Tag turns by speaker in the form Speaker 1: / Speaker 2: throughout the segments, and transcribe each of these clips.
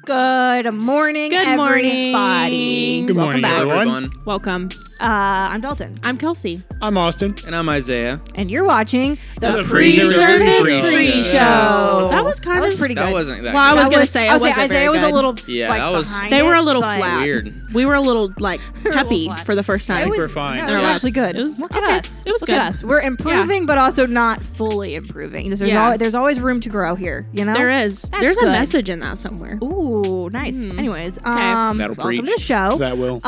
Speaker 1: Good morning, everybody.
Speaker 2: Good morning, everyone.
Speaker 3: Welcome.
Speaker 1: I'm Dalton.
Speaker 3: I'm Kelsey.
Speaker 2: I'm Austin.
Speaker 4: And I'm Isaiah.
Speaker 1: And you're watching the
Speaker 4: PreService
Speaker 1: PreShow.
Speaker 3: That was pretty good.
Speaker 4: That wasn't that
Speaker 3: Well, I
Speaker 4: good.
Speaker 3: was going to say, it wasn't
Speaker 1: Isaiah
Speaker 3: very
Speaker 1: was
Speaker 3: good.
Speaker 1: a little
Speaker 3: They were a little
Speaker 1: but
Speaker 3: flat.
Speaker 4: Weird.
Speaker 3: We were a little, peppy
Speaker 1: flat.
Speaker 3: for the first time.
Speaker 2: I think we're fine.
Speaker 1: Yeah, it was actually good.
Speaker 3: It was,
Speaker 1: Look at us.
Speaker 3: It was
Speaker 1: Look
Speaker 3: good.
Speaker 1: at us. We're improving, but also not fully improving. There's always room to grow here, you know?
Speaker 3: There is.
Speaker 1: That's
Speaker 3: There's
Speaker 1: good.
Speaker 3: a message in that somewhere.
Speaker 1: Ooh, nice. Anyways,
Speaker 4: That'll
Speaker 1: welcome
Speaker 4: preach.
Speaker 1: to the show.
Speaker 2: That will.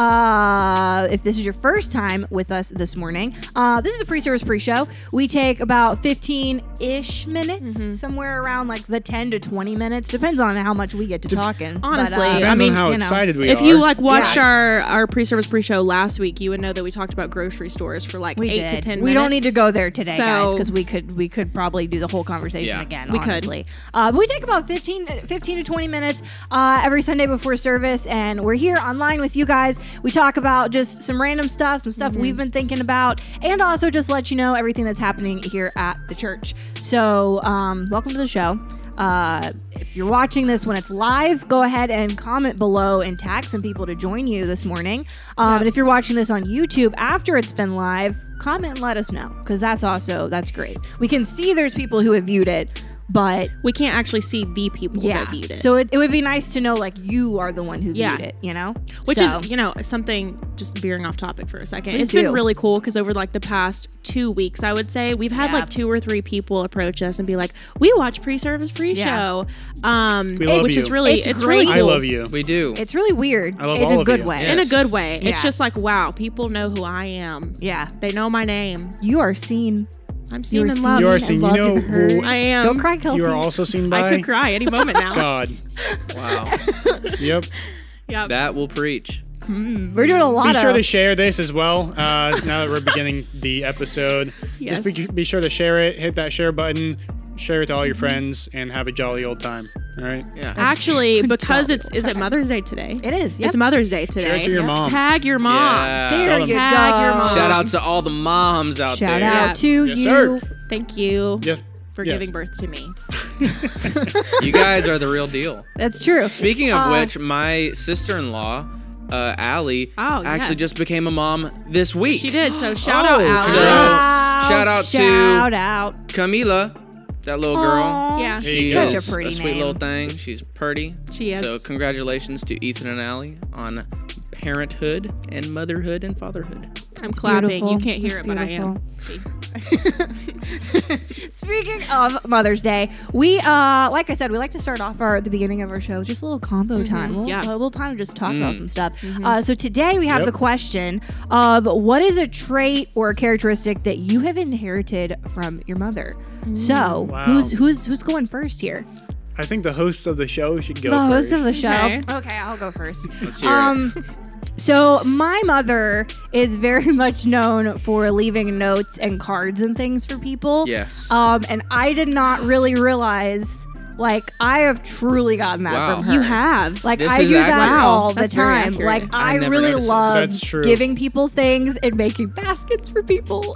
Speaker 1: If this is your first time with us this morning, this is the PreService Pre-Show. We take about 15-ish minutes, somewhere around like the 10 to 20 minutes. Depends on how much we get to talking.
Speaker 3: Honestly,
Speaker 1: But,
Speaker 2: Depends
Speaker 3: I mean,
Speaker 2: on how
Speaker 1: you know,
Speaker 2: excited we
Speaker 3: if
Speaker 2: are.
Speaker 3: you watched our Pre-Service Pre-Show last week, you would know that we talked about grocery stores for like
Speaker 1: we
Speaker 3: 8
Speaker 1: did.
Speaker 3: to 10 minutes.
Speaker 1: We don't need to go there today, guys,
Speaker 3: So-
Speaker 1: because we could probably do the whole conversation
Speaker 4: Yeah.
Speaker 1: again.
Speaker 3: We could.
Speaker 1: honestly, we take about 15 to 20 minutes every Sunday before service, and we're here online with you guys. We talk about just some random stuff, some stuff we've been thinking about, and also just let you know everything that's happening here at the church. So, welcome to the show. If you're watching this when it's live, go ahead and comment below and tag some people to join you this morning. And if you're watching this on YouTube after it's been live, comment and let us know, because that's great. We can see there's people who have viewed it, but
Speaker 3: We can't actually see the people that viewed it.
Speaker 1: so it would be nice to know like you are the one who
Speaker 3: Yeah.
Speaker 1: viewed it, you know?
Speaker 3: Which
Speaker 1: So-
Speaker 3: is, something, just veering off topic for a second.
Speaker 1: Please
Speaker 3: It's been
Speaker 1: do.
Speaker 3: really cool because over like the past 2 weeks, I would say, we've had
Speaker 1: Yeah.
Speaker 3: like 2 or 3 people approach us and be like, we watch Pre-Service Pre-Show.
Speaker 2: We love
Speaker 3: Which
Speaker 2: you.
Speaker 3: is really,
Speaker 1: It's
Speaker 3: it's really
Speaker 1: great.
Speaker 3: cool.
Speaker 2: I love you.
Speaker 4: We do.
Speaker 1: It's really weird
Speaker 2: I love
Speaker 1: in
Speaker 2: all
Speaker 1: a
Speaker 2: of
Speaker 1: good
Speaker 2: you.
Speaker 1: way.
Speaker 4: Yeah.
Speaker 3: In a good way.
Speaker 1: Yeah.
Speaker 3: It's just like, wow, people know who I am.
Speaker 1: Yeah.
Speaker 3: They know my name.
Speaker 1: You are seen.
Speaker 3: I'm
Speaker 1: You
Speaker 3: seen
Speaker 1: are
Speaker 3: and
Speaker 1: seen.
Speaker 3: loved.
Speaker 2: You are
Speaker 1: and
Speaker 2: seen. You
Speaker 1: loved
Speaker 2: know
Speaker 1: and heard.
Speaker 2: who
Speaker 3: I am.
Speaker 1: Don't cry, Kelsey.
Speaker 2: you are also seen by?
Speaker 3: I could cry any moment now.
Speaker 2: God.
Speaker 4: Wow.
Speaker 2: Yep.
Speaker 3: Yeah.
Speaker 4: That will preach.
Speaker 1: We're doing a lot
Speaker 2: Be
Speaker 1: of.
Speaker 2: sure to share this as well. Now that we're beginning the episode,
Speaker 3: Yes.
Speaker 2: just be sure to share it. Hit that share button. Share it to all your friends and have a jolly old time. All right.
Speaker 4: Yeah.
Speaker 3: Actually, because
Speaker 1: job.
Speaker 3: is it Mother's Day today?
Speaker 1: It is. Yep.
Speaker 3: It's Mother's Day today.
Speaker 2: Share it to your mom.
Speaker 3: Tag your mom.
Speaker 4: Yeah.
Speaker 1: There
Speaker 2: Tell
Speaker 1: you
Speaker 2: them.
Speaker 1: go.
Speaker 3: Tag your mom.
Speaker 4: Shout out to all the moms out
Speaker 1: Shout
Speaker 4: there.
Speaker 1: out
Speaker 3: Yeah.
Speaker 1: to
Speaker 2: Yes,
Speaker 1: you.
Speaker 2: sir.
Speaker 3: Thank you
Speaker 2: Yes.
Speaker 3: for
Speaker 2: yes.
Speaker 3: giving birth to me.
Speaker 4: You guys are the real deal.
Speaker 1: That's true.
Speaker 4: Speaking of which, my sister-in-law, Allie,
Speaker 3: Oh,
Speaker 4: actually
Speaker 3: yes.
Speaker 4: just became a mom this week.
Speaker 3: She did. So shout out,
Speaker 2: Oh,
Speaker 3: Allie.
Speaker 4: so- shout out to-
Speaker 1: Shout out.
Speaker 4: Camila, that little girl.
Speaker 1: Aw.
Speaker 3: Yeah.
Speaker 4: She
Speaker 1: Such
Speaker 4: is
Speaker 1: a pretty
Speaker 4: sweet
Speaker 1: name.
Speaker 4: little thing. She's pretty.
Speaker 3: She is.
Speaker 4: So congratulations to Ethan and Allie on parenthood and motherhood and fatherhood.
Speaker 3: I'm clapping.
Speaker 1: beautiful.
Speaker 3: You can't hear
Speaker 1: It's
Speaker 3: it, but I am.
Speaker 1: Speaking of Mother's Day, we like I said, we like to start off the beginning of our show with just a little combo time,
Speaker 3: yeah.
Speaker 1: a little time to just talk about some stuff. So today we have
Speaker 2: Yep.
Speaker 1: the question of what is a trait or a characteristic that you have inherited from your mother. So
Speaker 2: Wow.
Speaker 1: who's going first here?
Speaker 2: I think the host of the show should go
Speaker 1: The
Speaker 2: first.
Speaker 1: host of the show.
Speaker 3: Okay.
Speaker 1: Okay, I'll go first.
Speaker 4: Let's hear it.
Speaker 1: So my mother is very much known for leaving notes and cards and things for people.
Speaker 4: Yes.
Speaker 1: And I did not really realize, like, I have truly gotten that
Speaker 4: Wow.
Speaker 1: from her.
Speaker 3: You have.
Speaker 1: Like,
Speaker 4: This
Speaker 1: I
Speaker 4: is
Speaker 1: do that
Speaker 4: accurate.
Speaker 1: all the
Speaker 3: That's very
Speaker 1: time.
Speaker 3: accurate.
Speaker 1: Like, I
Speaker 4: never
Speaker 1: really
Speaker 4: noticed it.
Speaker 1: love
Speaker 2: That's true.
Speaker 1: giving people things and making baskets for people.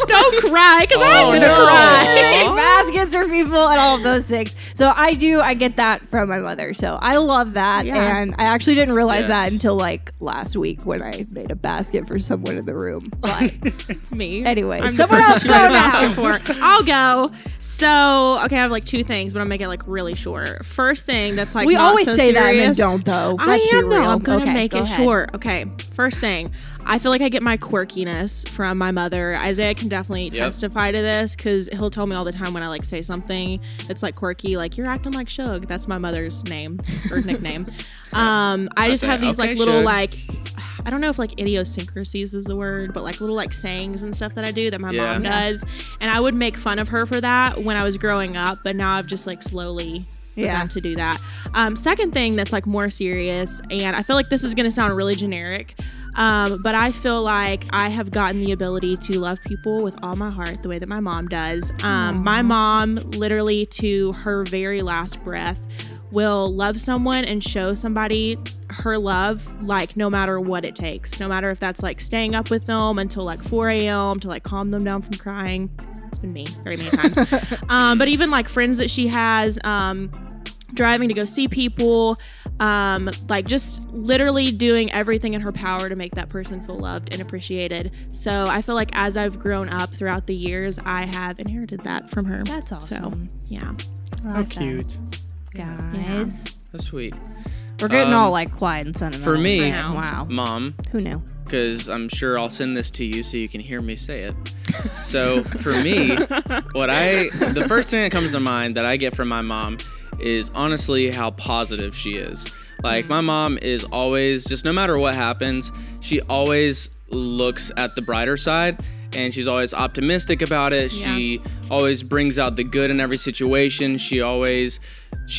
Speaker 3: Don't cry, because I'm gonna
Speaker 4: no.
Speaker 3: cry.
Speaker 1: Making baskets for people and all of those things. So I get that from my mother. So I love that.
Speaker 3: Yeah.
Speaker 1: And I actually didn't realize
Speaker 4: Yes.
Speaker 1: that until like last week when I made a basket for someone in the room. But
Speaker 3: It's me.
Speaker 1: anyway,
Speaker 3: I'm the
Speaker 1: someone
Speaker 3: person
Speaker 1: else
Speaker 3: you
Speaker 1: go
Speaker 3: made a
Speaker 1: now.
Speaker 3: basket for. I'll go. So, okay, I have like 2 things, but I'll make it like really short. First thing that's like
Speaker 1: We
Speaker 3: not
Speaker 1: always
Speaker 3: so
Speaker 1: say that and then
Speaker 3: serious.
Speaker 1: don't though.
Speaker 3: I
Speaker 1: Let's be
Speaker 3: am though.
Speaker 1: real.
Speaker 3: I'm gonna
Speaker 1: Okay,
Speaker 3: make
Speaker 1: go
Speaker 3: it
Speaker 1: ahead.
Speaker 3: short. Okay. First thing, I feel like I get my quirkiness from my mother. Isaiah can definitely testify to this because he'll tell me all the time when I like say something that's like quirky, like you're acting like Shug. That's my mother's name or nickname. I just
Speaker 4: Okay,
Speaker 3: have these like
Speaker 4: okay,
Speaker 3: little
Speaker 4: Shug.
Speaker 3: like, I don't know if like idiosyncrasies is the word, but like little like sayings and stuff that I do that my
Speaker 4: Yeah.
Speaker 3: mom does. And I would make fun of her for that when I was growing up, but now I've just like slowly begun to do that. Second thing that's like more serious, and I feel like this is going to sound really generic, but I feel like I have gotten the ability to love people with all my heart the way that my mom does. My mom, literally to her very last breath, will love someone and show somebody her love, like no matter what it takes, no matter if that's like staying up with them until like 4 a.m. to like calm them down from crying. It's been me very many times. But even like friends that she has, driving to go see people, like just literally doing everything in her power to make that person feel loved and appreciated. So I feel like as I've grown up throughout the years, I have inherited that from her.
Speaker 1: That's awesome.
Speaker 3: So, yeah.
Speaker 2: How cute.
Speaker 1: Guys.
Speaker 4: That's sweet.
Speaker 1: We're getting all like quiet and sentimental.
Speaker 4: For me,
Speaker 1: right now. Wow.
Speaker 4: Mom,
Speaker 1: Who knew?
Speaker 4: because I'm sure I'll send this to you so you can hear me say it. So for me, the first thing that comes to mind that I get from my mom is honestly how positive she is. Like my mom is always, just no matter what happens, she always looks at the brighter side and she's always optimistic about it.
Speaker 3: Yeah.
Speaker 4: She always brings out the good in every situation. She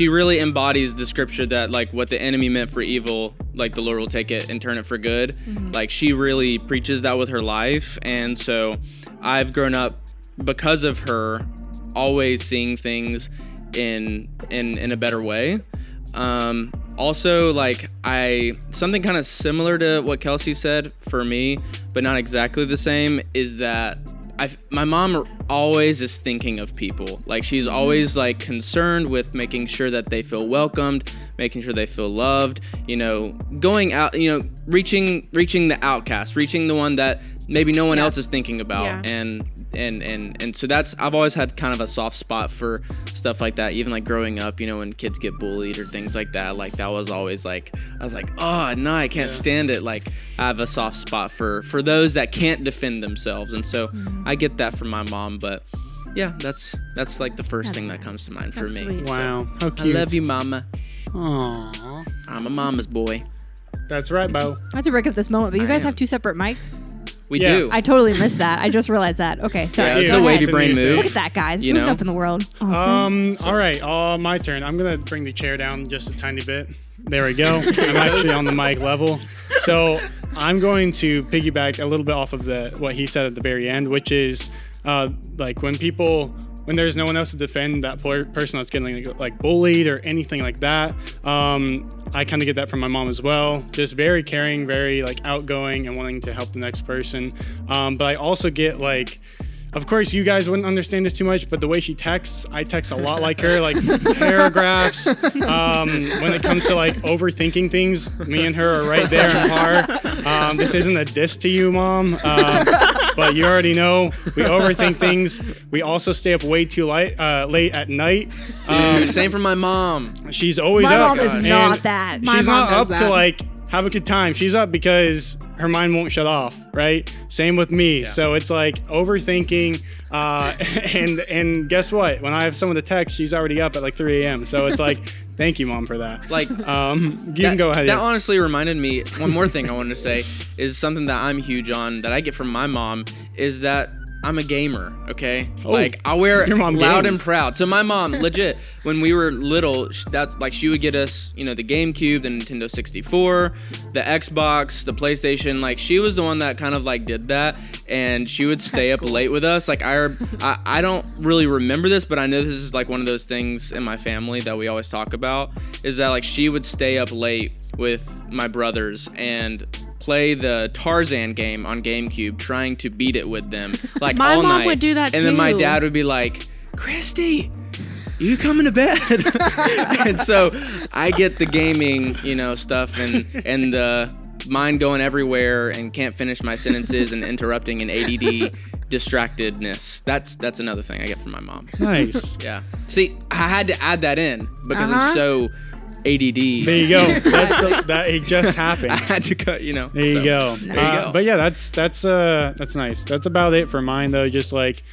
Speaker 4: really embodies the scripture that like what the enemy meant for evil, like the Lord will take it and turn it for good. Like she really preaches that with her life. And so I've grown up because of her always seeing things in a better way. Also, like something kind of similar to what Kelsey said for me, but not exactly the same, is that my mom always is thinking of people. Like she's always like concerned with making sure that they feel welcomed, making sure they feel loved, going out, reaching the outcast, reaching the one that maybe no one else is thinking about.
Speaker 3: Yeah.
Speaker 4: And so I've always had kind of a soft spot for stuff like that. Even like growing up, when kids get bullied or things like that was always like, I was like, oh no, I can't stand it. Like I have a soft spot for those that can't defend themselves. And so I get that from my mom, but yeah, that's like the first thing that comes to mind for me.
Speaker 3: Sweet.
Speaker 2: Wow.
Speaker 4: So,
Speaker 2: How cute.
Speaker 4: I love you, mama.
Speaker 2: Aww.
Speaker 4: I'm a mama's boy.
Speaker 2: That's right, Bo.
Speaker 1: I have to break up this moment, but you
Speaker 4: I
Speaker 1: guys
Speaker 4: am.
Speaker 1: have 2 separate mics.
Speaker 4: We
Speaker 2: Yeah.
Speaker 4: do.
Speaker 1: I totally missed that. I just realized that. Okay, sorry.
Speaker 4: Yeah, it's
Speaker 1: Go
Speaker 4: a
Speaker 1: ahead.
Speaker 4: wavy brain move.
Speaker 1: Look at that, guys.
Speaker 4: You
Speaker 1: Moving
Speaker 4: know?
Speaker 1: up in the world. Awesome.
Speaker 2: All right, my turn. I'm gonna bring the chair down just a tiny bit. There we go. I'm actually on the mic level. So I'm going to piggyback a little bit off of what he said at the very end, which is like when there's no one else to defend that person that's getting like bullied or anything like that. I kind of get that from my mom as well. Just very caring, very like outgoing and wanting to help the next person. But I also get like, of course, you guys wouldn't understand this too much, but the way she texts, I text a lot like her, like paragraphs. When it comes to like overthinking things, me and her are right there in par. This isn't a diss to you, Mom, but you already know we overthink things. We also stay up way too late at night.
Speaker 4: Same for my mom.
Speaker 2: She's always
Speaker 1: My
Speaker 2: up.
Speaker 1: mom is
Speaker 2: and
Speaker 1: not that. My
Speaker 2: She's
Speaker 1: mom
Speaker 2: not
Speaker 1: does
Speaker 2: up
Speaker 1: that.
Speaker 2: to like have a good time. She's up because her mind won't shut off, right? Same with me.
Speaker 4: Yeah.
Speaker 2: So it's like overthinking. And guess what? When I have someone to text, she's already up at like 3 a.m. So it's like, thank you, Mom, for that.
Speaker 4: Like,
Speaker 2: you can go ahead.
Speaker 4: That
Speaker 2: Yeah.
Speaker 4: honestly reminded me, one more thing I wanted to say is something that I'm huge on that I get from my mom is that I'm a gamer, okay?
Speaker 2: Oh,
Speaker 4: like I wear
Speaker 2: your mom
Speaker 4: loud
Speaker 2: games.
Speaker 4: and proud. So my mom, legit, when we were little, that's like she would get us, the GameCube, the Nintendo 64, the Xbox, the PlayStation. Like she was the one that kind of like did that, and she would stay up late with us. Like I don't really remember this, but I know this is like one of those things in my family that we always talk about is that like she would stay up late with my brothers and play the Tarzan game on GameCube, trying to beat it with them like
Speaker 3: My
Speaker 4: all
Speaker 3: mom
Speaker 4: night.
Speaker 3: would do that
Speaker 4: and then my
Speaker 3: too.
Speaker 4: dad would be like, Christy, you coming to bed? And so I get the gaming, stuff and the mind going everywhere and can't finish my sentences and interrupting and ADD distractedness. That's another thing I get from my mom.
Speaker 2: Nice.
Speaker 4: Yeah. See, I had to add that in because I'm so ADD.
Speaker 2: There you go. That it just happened.
Speaker 4: I had to cut,
Speaker 2: There you go.
Speaker 4: There you go.
Speaker 2: But yeah, that's nice. That's about it for mine though. Just like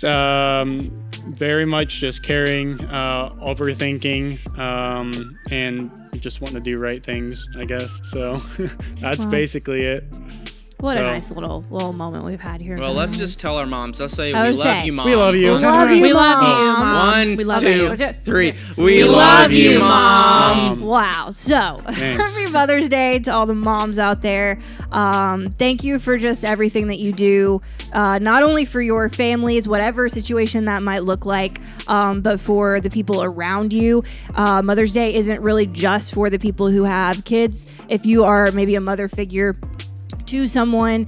Speaker 2: very much just caring, overthinking, and just wanting to do right things, I guess. So that's basically it.
Speaker 1: What a nice little moment we've had here.
Speaker 4: Well, let's just tell our moms. Let's say,
Speaker 1: I
Speaker 4: we
Speaker 1: would
Speaker 4: love
Speaker 1: say,
Speaker 4: you, Mom.
Speaker 2: We love you.
Speaker 1: We love you,
Speaker 3: We love you,
Speaker 1: Mom.
Speaker 3: Mom.
Speaker 4: One,
Speaker 3: We love
Speaker 4: two,
Speaker 1: you.
Speaker 4: three. We love you, Mom.
Speaker 1: Wow. So,
Speaker 2: Thanks.
Speaker 1: happy Mother's Day to all the moms out there. Thank you for just everything that you do, not only for your families, whatever situation that might look like, but for the people around you. Mother's Day isn't really just for the people who have kids. If you are maybe a mother figure to someone,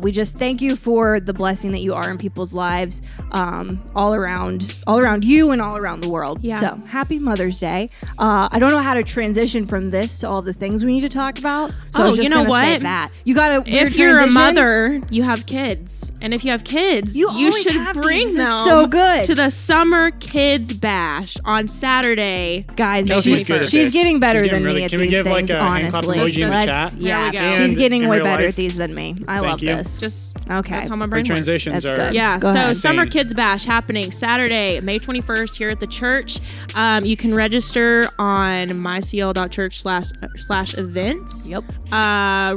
Speaker 1: we just thank you for the blessing that you are in people's lives, all around you and all around the world.
Speaker 3: Yeah.
Speaker 1: So happy Mother's Day. I don't know how to transition from this to all the things we need to talk about. So I was just
Speaker 3: you know
Speaker 1: gonna say
Speaker 3: what?
Speaker 1: that. You got to.
Speaker 3: If you're a mother, you have kids, and if you have kids, you
Speaker 1: always
Speaker 3: should
Speaker 1: have
Speaker 3: bring
Speaker 1: these. This
Speaker 3: them
Speaker 1: is so good.
Speaker 3: to the Summer Kids Bash on Saturday.
Speaker 1: Guys,
Speaker 2: Kelsey's good at
Speaker 1: she's
Speaker 2: this.
Speaker 1: getting better
Speaker 2: She's
Speaker 1: than
Speaker 2: getting really-
Speaker 1: me at
Speaker 2: Can we
Speaker 1: these
Speaker 2: give, like,
Speaker 1: things,
Speaker 2: a hand clap
Speaker 1: honestly.
Speaker 2: emoji in the
Speaker 1: Let's-
Speaker 2: chat?
Speaker 1: Yeah,
Speaker 3: There we go.
Speaker 1: she's
Speaker 2: And
Speaker 1: getting
Speaker 2: in
Speaker 1: way
Speaker 2: real
Speaker 1: better
Speaker 2: life?
Speaker 1: at these than me. I love
Speaker 2: you.
Speaker 1: this.
Speaker 3: Just
Speaker 1: Okay.
Speaker 3: that's how my
Speaker 2: Our
Speaker 3: brain works.
Speaker 2: transitions
Speaker 1: That's
Speaker 2: are.
Speaker 1: good.
Speaker 3: Yeah,
Speaker 1: Go
Speaker 3: so
Speaker 1: ahead.
Speaker 3: Summer
Speaker 2: Insane.
Speaker 3: Kids Bash happening Saturday, May 21st here at the church. You can register on mycl.church/events.
Speaker 1: Yep.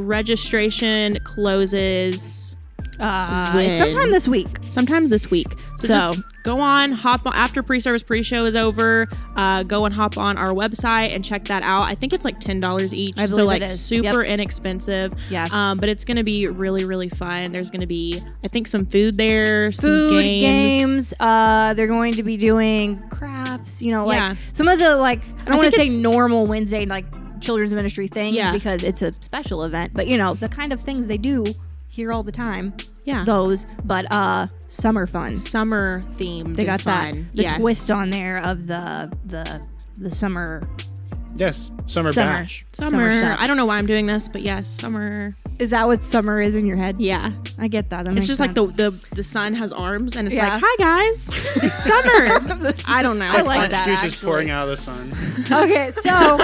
Speaker 3: Registration closes
Speaker 1: It's sometime this week.
Speaker 3: sometime this week. So just go on, hop on after pre-service pre-show is over. Go and hop on our website and check that out. I think it's like $10 each,
Speaker 1: I
Speaker 3: so
Speaker 1: believe
Speaker 3: like
Speaker 1: it is.
Speaker 3: super
Speaker 1: Yep.
Speaker 3: inexpensive.
Speaker 1: Yeah.
Speaker 3: But it's gonna be really really fun. There's gonna be I think some food there, some
Speaker 1: Food,
Speaker 3: games.
Speaker 1: they're going to be doing crafts, like
Speaker 3: Yeah.
Speaker 1: some of the I don't want to
Speaker 3: think
Speaker 1: say
Speaker 3: it's-
Speaker 1: normal Wednesday children's ministry things
Speaker 3: Yeah.
Speaker 1: because it's a special event, but the kind of things they do here all the time.
Speaker 3: Yeah.
Speaker 1: Those, but summer fun.
Speaker 3: Summer themed.
Speaker 1: They got
Speaker 3: and fun.
Speaker 1: the
Speaker 3: Yes.
Speaker 1: twist on there of the summer.
Speaker 2: Yes, summer bash.
Speaker 3: Summer.
Speaker 1: stuff.
Speaker 3: I don't know why I'm doing this, but yes, summer.
Speaker 1: Is that what summer is in your head?
Speaker 3: Yeah.
Speaker 1: I get that. That
Speaker 3: It's
Speaker 1: makes
Speaker 3: just
Speaker 1: sense.
Speaker 3: like the sun has arms and it's
Speaker 1: Yeah.
Speaker 3: like, hi guys, it's summer. I don't know.
Speaker 1: I like
Speaker 2: Hot
Speaker 1: that,
Speaker 2: juices
Speaker 1: actually.
Speaker 2: pouring out of the sun.
Speaker 1: Okay, so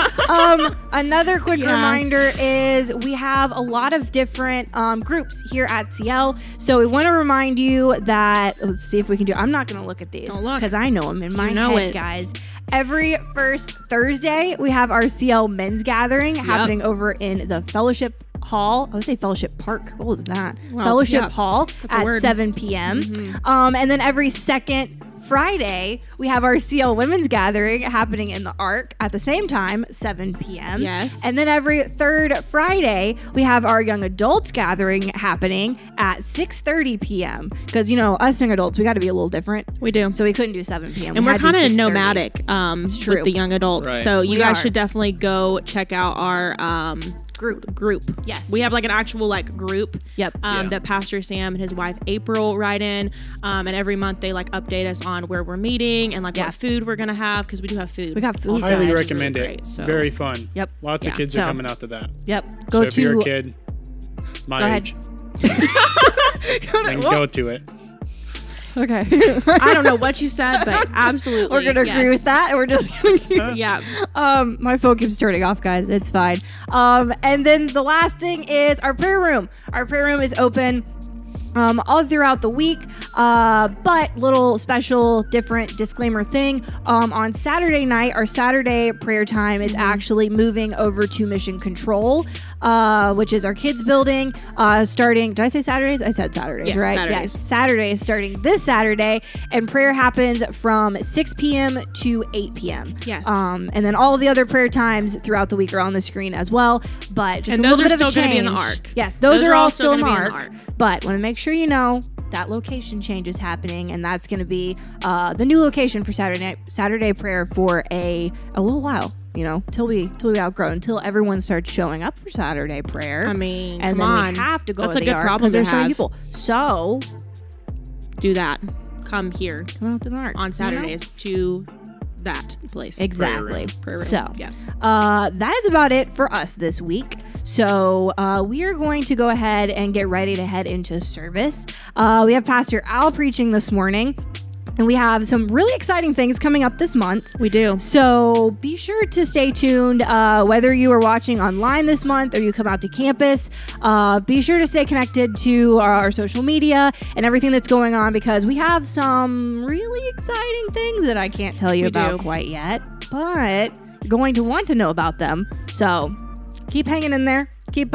Speaker 1: another quick
Speaker 3: Yeah.
Speaker 1: reminder is we have a lot of different groups here at CL. So we want to remind you that, let's see if we can do, I'm not going to look at these
Speaker 3: Don't look.
Speaker 1: because I know them in my
Speaker 3: know
Speaker 1: head,
Speaker 3: it.
Speaker 1: guys. Every first Thursday, we have our CL men's gathering happening over in the Fellowship Hall. I would say Fellowship Park. What was that?
Speaker 3: Well,
Speaker 1: Fellowship
Speaker 3: yeah,
Speaker 1: Hall
Speaker 3: that's a
Speaker 1: at
Speaker 3: word.
Speaker 1: 7 p.m. And then every second Friday, we have our CL Women's Gathering happening in the Ark at the same time, 7 p.m.
Speaker 3: Yes.
Speaker 1: And then every third Friday, we have our Young Adults Gathering happening at 6:30 p.m. Because, us young adults, we got to be a little different.
Speaker 3: We do.
Speaker 1: So we couldn't do 7 p.m.
Speaker 3: And
Speaker 1: We
Speaker 3: we're
Speaker 1: had to do
Speaker 3: kind of
Speaker 1: 6:30.
Speaker 3: nomadic
Speaker 1: true.
Speaker 3: with the young adults.
Speaker 4: Right.
Speaker 3: So you
Speaker 1: We
Speaker 3: guys
Speaker 1: are.
Speaker 3: should definitely go check out our group.
Speaker 1: Yes.
Speaker 3: We have like an actual group.
Speaker 1: Yep.
Speaker 3: That Pastor Sam and his wife April write in. And every month they update us on where we're meeting and what food we're gonna have because we do have food.
Speaker 1: We got food.
Speaker 2: Highly
Speaker 1: guys.
Speaker 2: recommend
Speaker 3: really
Speaker 2: it.
Speaker 3: great, so-
Speaker 2: Very fun.
Speaker 1: Yep.
Speaker 2: Lots of
Speaker 3: Yeah.
Speaker 2: kids
Speaker 1: So-
Speaker 2: are coming out to that.
Speaker 1: Yep.
Speaker 2: So if you're a kid, my
Speaker 1: Go ahead.
Speaker 2: age, then go to it.
Speaker 1: Okay.
Speaker 3: I don't know what you said, but absolutely.
Speaker 1: We're gonna agree with that. And we're just gonna
Speaker 3: Yeah.
Speaker 1: my phone keeps turning off, guys. It's fine. And then the last thing is our prayer room. Our prayer room is open all throughout the week, but little special different disclaimer thing. On Saturday night, our Saturday prayer time is actually moving over to Mission Control, which is our kids building, starting, did I say Saturdays? I said Saturdays,
Speaker 3: Yes,
Speaker 1: right?
Speaker 3: Saturdays.
Speaker 1: Yes, Saturdays starting this Saturday, and prayer happens from 6 p.m. to 8 p.m.
Speaker 3: Yes.
Speaker 1: And then all of the other prayer times throughout the week are on the screen as well, but just
Speaker 3: And
Speaker 1: a
Speaker 3: those
Speaker 1: little
Speaker 3: are
Speaker 1: bit of a
Speaker 3: still gonna be in the
Speaker 1: change.
Speaker 3: Ark.
Speaker 1: Yes, those are all still in the
Speaker 3: gonna be
Speaker 1: Ark. But want to make sure you know that location change is happening, and that's going to be the new location for Saturday prayer for a little while. Till we outgrow, until everyone starts showing up for Saturday prayer.
Speaker 3: I mean,
Speaker 1: and
Speaker 3: come
Speaker 1: then
Speaker 3: on.
Speaker 1: we have to go
Speaker 3: That's
Speaker 1: to
Speaker 3: a
Speaker 1: the
Speaker 3: good
Speaker 1: Ark
Speaker 3: problem
Speaker 1: because there's
Speaker 3: to
Speaker 1: so many
Speaker 3: have.
Speaker 1: people. So
Speaker 3: Do that. Come here
Speaker 1: come out to the Ark
Speaker 3: on Saturdays to that place.
Speaker 1: Exactly.
Speaker 3: Prayer room.
Speaker 1: So
Speaker 3: yes.
Speaker 1: that is about it for us this week. So we are going to go ahead and get ready to head into service. We have Pastor Al preaching this morning, and we have some really exciting things coming up this month.
Speaker 3: We do.
Speaker 1: So be sure to stay tuned, whether you are watching online this month or you come out to campus. Be sure to stay connected to our social media and everything that's going on, because we have some really exciting things that I can't tell you about quite yet, but you're going to want to know about them. So keep hanging in there. keep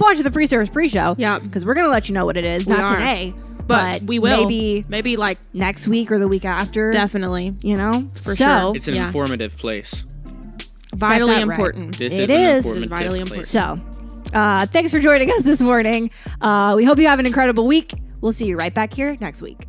Speaker 1: watching the pre-service pre-show.
Speaker 3: Yeah.
Speaker 1: Because we're gonna let you know what it is. Not
Speaker 3: are.
Speaker 1: today,
Speaker 3: But we will.
Speaker 1: maybe
Speaker 3: like
Speaker 1: next week or the week after.
Speaker 3: definitely.
Speaker 1: You know,
Speaker 3: For sure.
Speaker 4: It's an informative place.
Speaker 3: Vitally
Speaker 1: that right.
Speaker 3: important.
Speaker 4: This
Speaker 1: It
Speaker 4: is an
Speaker 1: is.
Speaker 4: informative
Speaker 3: Vitally
Speaker 4: place.
Speaker 3: important.
Speaker 1: So, thanks for joining us this morning. We hope you have an incredible week. We'll see you right back here next week.